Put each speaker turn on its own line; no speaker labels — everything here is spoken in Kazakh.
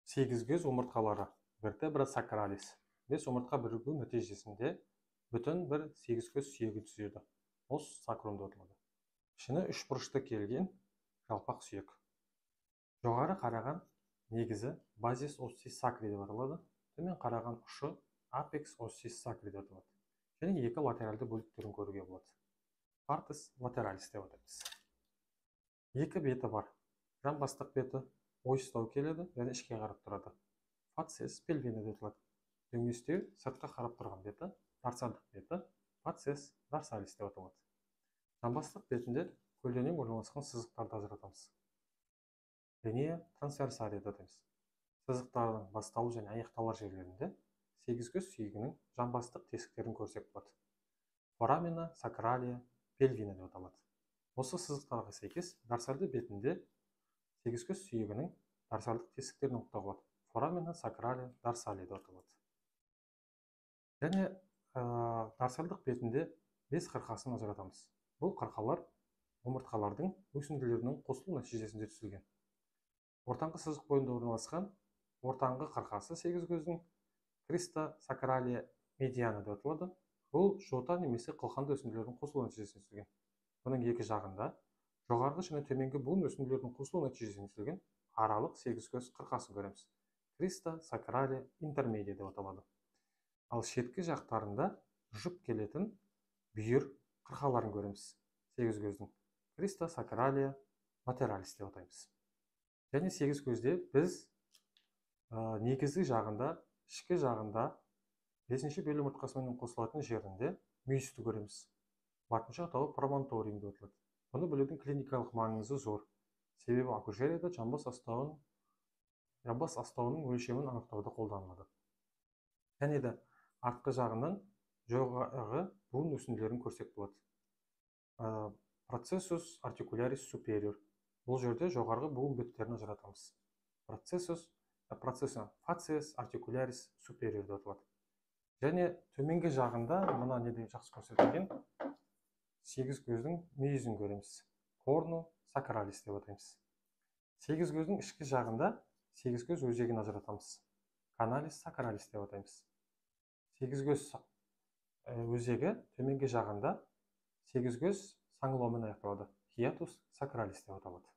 Сегіз көз омыртқалары вертебра сакралис. Бес омыртқа бірігу нәтижесінде бүтін бір сегіз көз сүйегі түзеді. Ос сакрум деп аталады. Ішіне үш бұрышты келген жалпақ сүйек. Жоғары қараған негізі базис оссис сакри деп аталады. Төмен қараған ұшы апекс оссис сакри деп аталады. Және екі латералды бөліктерін көруге болады. Партис латералис деп атаймыз. Екі беті бар. Жамбастық беті ойыстау келеді және ішке қарап тұрады. Фацес пельвина деп аталады. Дөңестеу сыртқа қарап тұрған беті, дарсалдық беті, фацес дарсалис деп аталады. Жамбастық бетінде көлденең орналасқан сызықтарды ажыратамыз. Линия трансверсалия деп атаймыз. Сызықтардың басталу және аяқталар жерлерінде сегіз көз сүйегінің жамбастық тесіктерін көрсек болады. Форамина, сакралия, пельвина деп аталады. Осы сызықтарға сәйкес дарсалды бетінде сегіз көз сүйегінің дарсалдық тесіктерін анықтауға болады. Форамина, сакралия, дарсалия деп аталады. Және дарсалдық бетінде бес қырқасын ажыратамыз. Бұл қырқалар омыртқалардың өсінділерінің қосылу нәтижесінде түзілген. Ортаңғы сызық бойында орналасқан ортаңғы қырқасы сегіз көздің криста сакралия медиана деп аталады. Бұл жота немесе қылқанды өсінділердің қосылу нәтижесінде түзілген. Бұның екі жағында жоғарғы және төменгі буын өсінділердің қосылу нәтижесінде түзілген аралық сегіз көз қырқасын көреміз. Криста сакралия интермедия деп аталады. Ал шеткі жақтарында жұп келетін бүйір қырқаларын көреміз. Сегіз көздің криста сакралия латералис деп атаймыз. Және сегіз көзде біз негізгі жағында, ішкі жағында 5-ші бел омыртқасымен қосылатын жерінде мүйісті көреміз. Латынша атауы промонториум деп аталады. Бұны білудің клиникалық маңызы зор. Себебі акушерияда жамбас астауының өлшемін анықтауда қолданылады. Және де артқы жағынан жоғарғы буын өсінділерін көрсек болады. Процессус артикулярис superior. Бұл жерде жоғарғы буын беттерін ажыратамыз. Процессус фациес артикулярис superior деп аталады. Және төменгі жағында мына неде жақсы көрсетілген сегіз көздің мүйізін көреміз. Корну сакралис деп атаймыз. Сегіз көздің ішкі жағында сегіз көз өзегін ажыратамыз. Каналис сакралис деп атаймыз. Сегіз көз өзегі төменгі жағында сегіз көз саңылаумен аяқталады. Хиатус сакралис деп аталады.